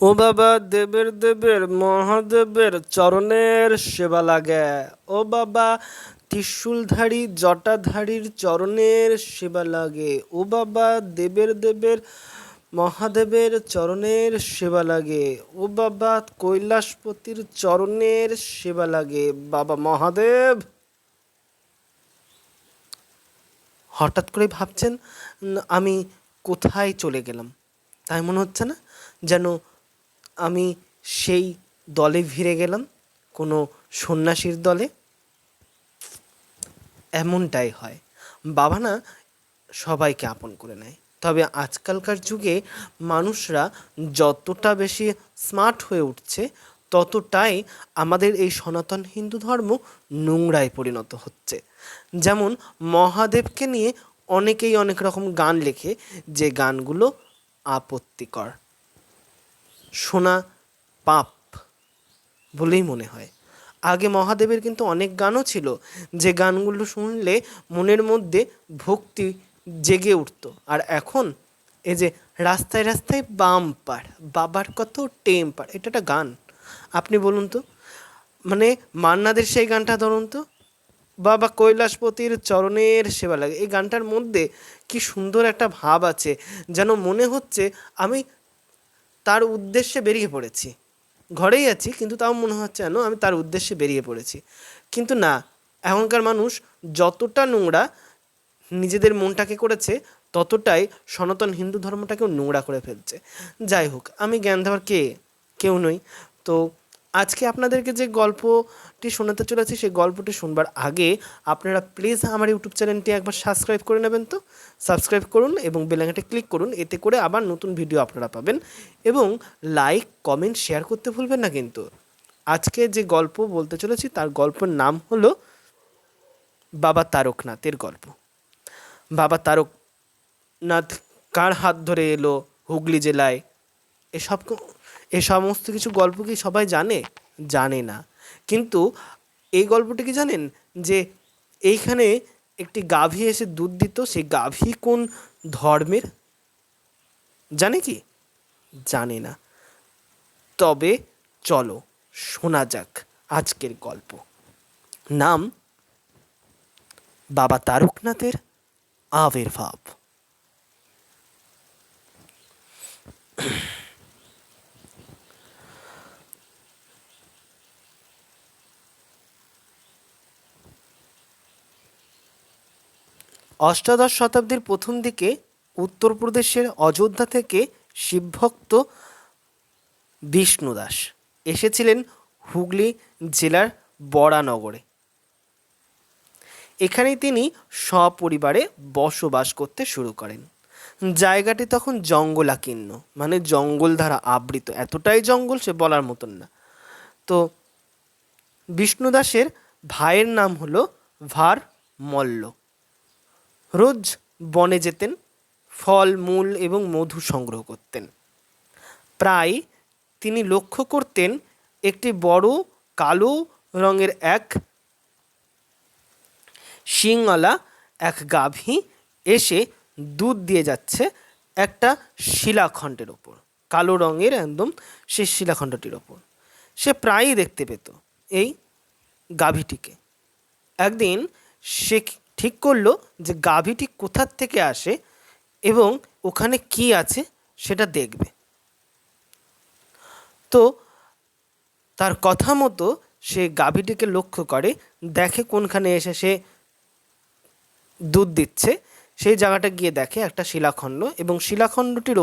ও বাবা দেবের দেবের মহাদেবের চরণের সেবা লাগে। ও বাবা ত্রিশূলধারী জটাধারীর চরণের সেবা লাগে। ও বাবা দেবের দেবের মহাদেবের চরণের সেবা লাগে। ও বাবা কৈলাসপতির চরণের সেবা লাগে। বাবা মহাদেব। হঠাৎ করে ভাবছেন আমি কোথায় চলে গেলাম, তাই মনে হচ্ছে না যেন আমি সেই দলে ভিড়ে গেলাম, কোনো সন্ন্যাসীর দলে। এমনটাই হয়, বাবা না সবাইকে আপন করে নেয়। তবে আজকালকার যুগে মানুষরা যতটা বেশি স্মার্ট হয়ে উঠছে, ততটাই আমাদের এই সনাতন হিন্দু ধর্ম নোংরায় পরিণত হচ্ছে। যেমন মহাদেবকে নিয়ে অনেকেই অনেক রকম গান লেখে, যে গানগুলো আপত্তিকর, শোনা পাপ বলেই মনে হয়। আগে মহাদেবের কিন্তু অনেক গানও ছিল, যে গানগুলো শুনলে মনের মধ্যে ভক্তি জেগে উঠত। আর এখন এই যে রাস্তায় রাস্তায় বাম্পার, বাবার কত টেম্পার, এটা একটা গান? আপনি বলুন তো, মানে মান্নাদের সেই গানটা ধরুন তো, বাবা কৈলাসপতির চরণের সেবা লাগে। এই গানটার মধ্যে কি সুন্দর একটা ভাব আছে, যেন মনে হচ্ছে আমি তার উদ্দেশ্যে বেরিয়ে পড়েছি। ঘরেই আছি কিন্তু তাও মনে হচ্ছে যেন আমি তার উদ্দেশ্যে বেরিয়ে পড়েছি। কিন্তু না, এখনকার মানুষ যতটা নোংরা নিজেদের মনটাকে করেছে, ততটাই সনাতন হিন্দু ধর্মটাকেও নোংরা করে ফেলছে। যাই হোক, আমি জ্ঞান দেওয়ার কেউ নই। তো আজকে আপনাদেরকে যে গল্পটি শোনাতে চলেছি, সেই গল্পটি শুনবার আগে আপনারা প্লিজ আমার ইউটিউব চ্যানেলটি একবার সাবস্ক্রাইব করে নেবেন। তো সাবস্ক্রাইব করুন এবং বেল আইকনটি ক্লিক করুন, এতে করে আবার নতুন ভিডিও আপনারা পাবেন। এবং লাইক কমেন্ট শেয়ার করতে ভুলবেন না কিন্তু। আজকে যে গল্প বলতে চলেছি তার গল্পের নাম হলো বাবা তারকনাথের গল্প। বাবা তারকনাথ কার হাত ধরে এলো হুগলি জেলায়, এসব এ সমস্ত কিছু গল্প কি সবাই জানে? জানে না। কিন্তু এই গল্পটি কি জানেন, যে এইখানে একটি গাভী এসে দুধ দিত, সেই গাভী কোন ধর্মের জানে কি? জানে না। তবে চলো শোনা যাক আজকের গল্প। নাম বাবা তারকনাথের আবির্ভাব। অষ্টাদশ শতাব্দীর প্রথম দিকে উত্তরপ্রদেশের অযোধ্যা থেকে শিবভক্ত বিষ্ণুদাস এসেছিলেন হুগলি জেলার বরানগরে। এখানেই তিনি সপরিবারে বসবাস করতে শুরু করেন। জায়গাটি তখন জঙ্গলাকীর্ণ, মানে জঙ্গল দ্বারা আবৃত, এতটাই জঙ্গল সে বলার মতন না। তো বিষ্ণুদাসের ভাইয়ের নাম হলো ভার মল্ল। রোজ বনে যেতেন, ফল মূল এবং মধু সংগ্রহ করতেন। প্রায় তিনি লক্ষ্য করতেন একটি বড় কালো রঙের এক শিংওয়ালা এক গাভী এসে দুধ দিয়ে যাচ্ছে একটা শিলাখণ্ডের ওপর, কালো রঙের একদম সেই শিলাখণ্ডটির ওপর। সে প্রায়ই দেখতে পেত এই গাভীটিকে। একদিন সে ঠিক করলো যে গাভীটি কোথার থেকে আসে এবং ওখানে কি আছে সেটা দেখবে। তো তার কথা মতো সে গাভীটিকে লক্ষ্য করে, দেখে কোনখানে এসে সে দুধ দিচ্ছে। সেই জায়গাটা গিয়ে দেখে একটা শিলাখণ্ড, এবং শিলাখণ্ডটির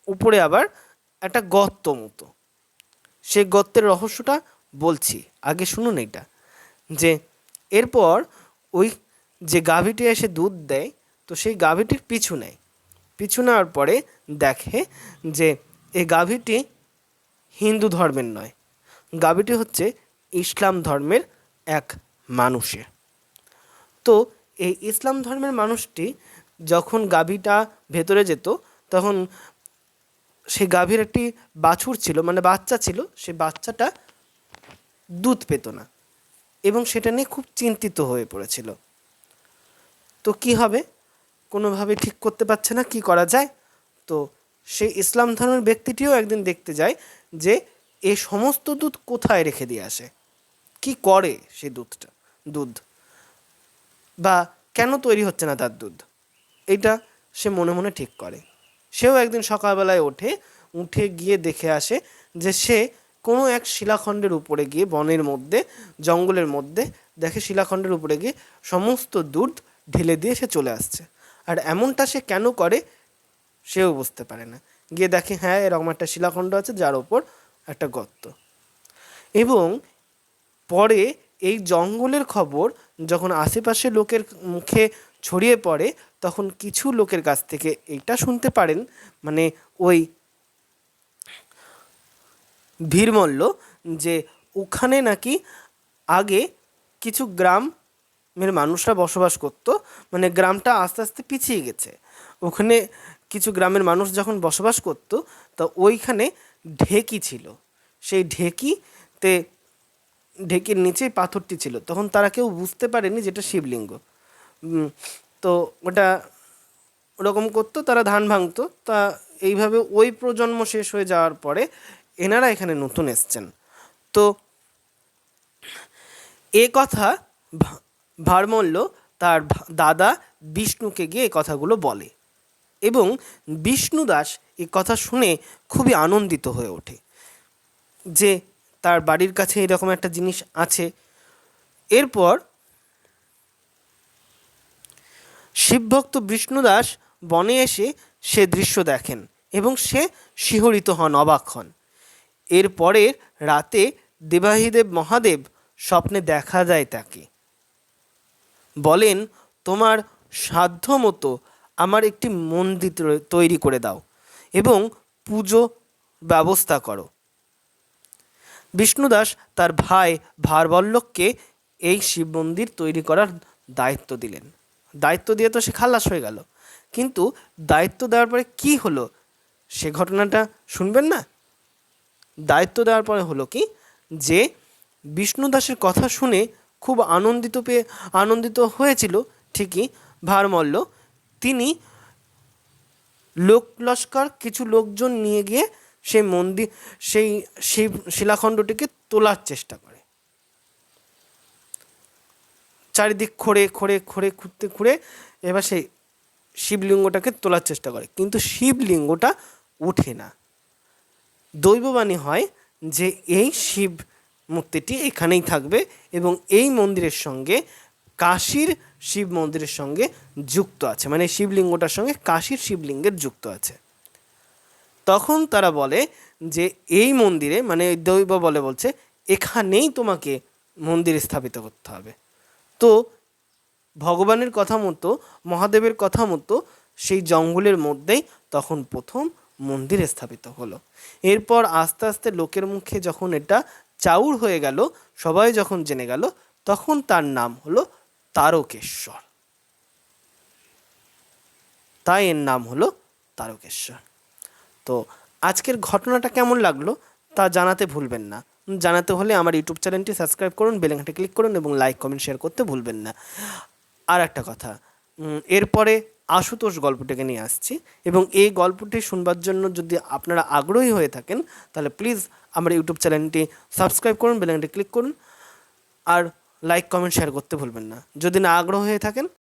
উপরে আবার একটা গর্ত মতো। সেই গর্তের রহস্যটা বলছি, আগে শুনুন এটা। যে এরপর ওই যে গাভীটি এসে দুধ দেয়, তো সেই গাভীটির পিছু নেয়। পিছু নেওয়ার পরে দেখে যে এই গাভীটি হিন্দু ধর্মের নয়, গাভীটি হচ্ছে ইসলাম ধর্মের এক মানুষের। তো এই ইসলাম ধর্মের মানুষটি যখন গাভীটা ভেতরে যেত, তখন সেই গাভীর একটি বাছুর ছিল, মানে বাচ্চা ছিল, সে বাচ্চাটা দুধ পেত না এবং সেটা নিয়ে খুব চিন্তিত হয়ে পড়েছিল। তো কি হবে, কোনোভাবে ঠিক করতে পারছে না কি করা যায়। তো সেই ইসলাম ধর্মের ব্যক্তিটিও একদিন দেখতে যায় যে এই সমস্ত দুধ কোথায় রেখে দিয়ে আসে, কি করে সেই দুধ বা কেন তৈরি হচ্ছে না তার দুধ, এটা সে মনে মনে ঠিক করে। সেও একদিন সকালবেলায় উঠে গিয়ে দেখে আসে যে সে কোনো এক শিলাখণ্ডের উপরে গিয়ে বনের মধ্যে জঙ্গলের মধ্যে দেখে শিলাখণ্ডের উপরে গিয়ে সমস্ত দুধ ঢেলে দিয়ে সে চলে আসছে। আর এমনটা সে কেন করে সেও বুঝতে পারে না। গিয়ে দেখে হ্যাঁ এরকম একটা শিলাখণ্ড আছে যার ওপর একটা গর্ত। এবং পরে এই জঙ্গলের খবর যখন আশেপাশে লোকের মুখে ছড়িয়ে পড়ে তখন কিছু লোকের কাছ থেকে এটা শুনতে পারেন, মানে ওই ভীরমল্ল, যে ওখানে নাকি আগে কিছু গ্রামের মানুষরা বসবাস করতো, মানে গ্রামটা আস্তে আস্তে পিছিয়ে গেছে। ওখানে কিছু গ্রামের মানুষ যখন বসবাস করতো তো ওইখানে ঢেকি ছিল, সেই ঢেকির নিচেই পাথরটি ছিল। তখন তারা কেউ বুঝতে পারেনি যেটা শিবলিঙ্গ। তো ওটা ওরকম করতো, তারা ধান ভাঙতো। তা এইভাবে ওই প্রজন্ম শেষ হয়ে যাওয়ার পরে এনারা এখানে নতুন এসছেন। তো এ কথা ভারমল্ল তার দাদা বিষ্ণুকে গিয়ে এই কথাগুলো বলে এবং বিষ্ণুদাস এই কথা শুনে খুবই আনন্দিত হয়ে ওঠে যে তার বাড়ির কাছে এরকম একটা জিনিস আছে। এরপর শিবভক্ত বিষ্ণুদাস বনে এসে সে দৃশ্য দেখেন এবং সে শিহরিত হন, অবাক হন। এরপরের রাতে দেবাদিদেব মহাদেব স্বপ্নে দেখা যায় তাকে, বলেন তোমার সাধ্য মতো আমার একটি মন্দির তৈরি করে দাও এবং পুজো ব্যবস্থা করো। বিষ্ণুদাস তার ভাই ভারবল্লভকে এই শিব মন্দির তৈরি করার দায়িত্ব দিলেন। দায়িত্ব দিয়ে তো সে খালাস হয়ে গেল, কিন্তু দায়িত্ব দেওয়ার পরে কি হলো সে ঘটনাটা শুনবেন না? দায়িত্ব দেওয়ার পরে হলো কি যে বিষ্ণুদাসের কথা শুনে খুব আনন্দিত হয়েছিল ঠিকই ভারমল্ল। তিনি লস্কর কিছু লোকজন নিয়ে গিয়ে সেই শিলাখণ্ডটিকে তোলার চেষ্টা করে। চারিদিক খুঁড়ে এবার সেই শিবলিঙ্গটাকে তোলার চেষ্টা করে, কিন্তু শিবলিঙ্গটা ওঠে না। দৈববাণী হয় যে এই শিব মূর্তিটি এখানেই থাকবে এবং এই মন্দিরের সঙ্গে কাশীর শিব মন্দিরের সঙ্গে যুক্ত আছে, মানে শিবলিঙ্গটার সঙ্গে কাশীর শিবলিঙ্গের যুক্ত আছে। তখন তারা বলে যে এই মন্দিরে, মানে দৈব বলছে এখানেই তোমাকে মন্দির স্থাপিত করতে হবে। তো ভগবানের কথা মতো, মহাদেবের কথা মতো সেই জঙ্গলের মধ্যেই তখন প্রথম মন্দির স্থাপিত হলো। এরপর আস্তে আস্তে লোকের মুখে যখন এটা চাউর হয়ে গেল, সবাই যখন জেনে গেল, তখন তার নাম হলো তারকেশ্বর। তাই এর নাম হলো তারকেশ্বর। তো আজকের ঘটনাটা কেমন লাগলো তা জানাতে ভুলবেন না। জানাতে হলে আমার ইউটিউব চ্যানেলটি সাবস্ক্রাইব করুন, বেল আইকনটি ক্লিক করুন এবং লাইক কমেন্ট শেয়ার করতে ভুলবেন না। আর একটা কথা, এরপরে আশুতোষ গল্পটাকে নিয়ে আসছি এবং এই গল্পটি শুনবার জন্য যদি আপনারা আগ্রহী হয়ে থাকেন তাহলে প্লিজ আমার ইউটিউব চ্যানেলটি সাবস্ক্রাইব করুন, বেল আইকনটি ক্লিক করুন আর লাইক কমেন্ট শেয়ার করতে ভুলবেন না। যদি না আগ্রহ হয়ে থাকেন